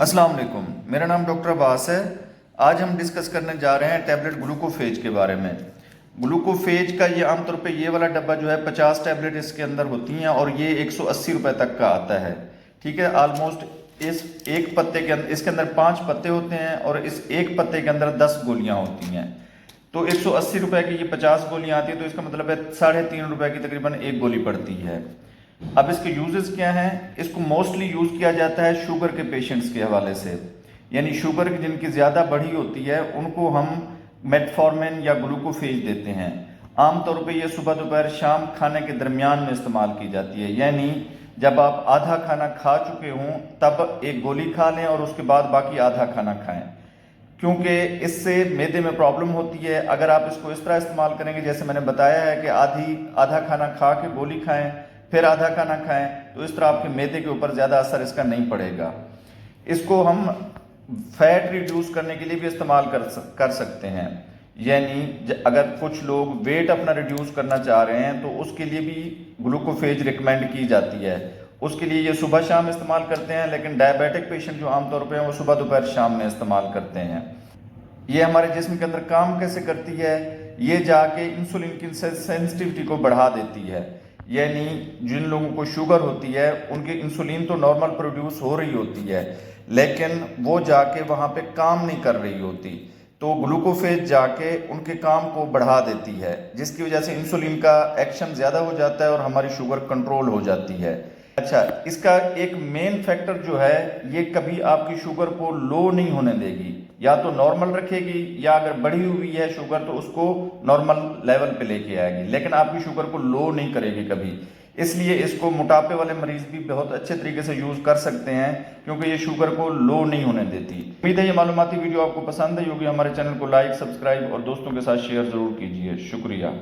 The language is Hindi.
अस्सलाम वालेकुम, मेरा नाम डॉक्टर अब्बास है। आज हम डिस्कस करने जा रहे हैं टैबलेट ग्लूकोफेज के बारे में। ग्लूकोफेज का ये आमतौर पे ये वाला डब्बा जो है 50 टैबलेट इसके अंदर होती हैं और ये 180 रुपये तक का आता है। ठीक है, ऑलमोस्ट इस एक पत्ते के अंदर इसके अंदर 5 पत्ते होते हैं और इस एक पत्ते के अंदर 10 गोलियाँ होती हैं। तो 180 रुपये की ये 50 गोलियाँ आती है, तो इसका मतलब है 3.5 रुपये की तकरीबन एक गोली पड़ती है। अब इसके यूजेस क्या हैं? इसको मोस्टली यूज़ किया जाता है शुगर के पेशेंट्स के हवाले से, यानी शुगर जिनकी ज़्यादा बढ़ी होती है उनको हम मेटफॉर्मिन या ग्लूकोफेज देते हैं। आमतौर पे ये सुबह दोपहर शाम खाने के दरमियान में इस्तेमाल की जाती है, यानी जब आप आधा खाना खा चुके हों तब एक गोली खा लें और उसके बाद बाकी आधा खाना खाएं, क्योंकि इससे मैदे में प्रॉब्लम होती है। अगर आप इसको इस तरह इस्तेमाल करेंगे जैसे मैंने बताया है कि आधा खाना खा के गोली खाएं फिर आधा खाना खाएं, तो इस तरह आपके मैदे के ऊपर ज़्यादा असर इसका नहीं पड़ेगा। इसको हम फैट रिड्यूस करने के लिए भी इस्तेमाल कर सकते हैं, यानी अगर कुछ लोग वेट अपना रिड्यूस करना चाह रहे हैं तो उसके लिए भी ग्लूकोफेज रिकमेंड की जाती है। उसके लिए ये सुबह शाम इस्तेमाल करते हैं, लेकिन डायबिटिक पेशेंट जो आमतौर पर हैं वो सुबह दोपहर शाम में इस्तेमाल करते हैं। ये हमारे जिस्म के अंदर काम कैसे करती है? ये जाके इंसुलिन की सेंसिटिविटी को बढ़ा देती है, यानी जिन लोगों को शुगर होती है उनकी इंसुलिन तो नॉर्मल प्रोड्यूस हो रही होती है, लेकिन वो जाके वहाँ पे काम नहीं कर रही होती, तो ग्लूकोफेज जाके उनके काम को बढ़ा देती है, जिसकी वजह से इंसुलिन का एक्शन ज़्यादा हो जाता है और हमारी शुगर कंट्रोल हो जाती है। अच्छा, इसका एक मेन फैक्टर जो है, ये कभी आपकी शुगर को लो नहीं होने देगी, या तो नॉर्मल रखेगी या अगर बढ़ी हुई है शुगर तो उसको नॉर्मल लेवल पे लेके आएगी, लेकिन आपकी शुगर को लो नहीं करेगी कभी। इसलिए इसको मोटापे वाले मरीज भी बहुत अच्छे तरीके से यूज़ कर सकते हैं, क्योंकि ये शुगर को लो नहीं होने देती। उम्मीद है ये मालूमाती वीडियो आपको पसंद आई होगी। हमारे चैनल को लाइक, सब्सक्राइब और दोस्तों के साथ शेयर ज़रूर कीजिए। शुक्रिया।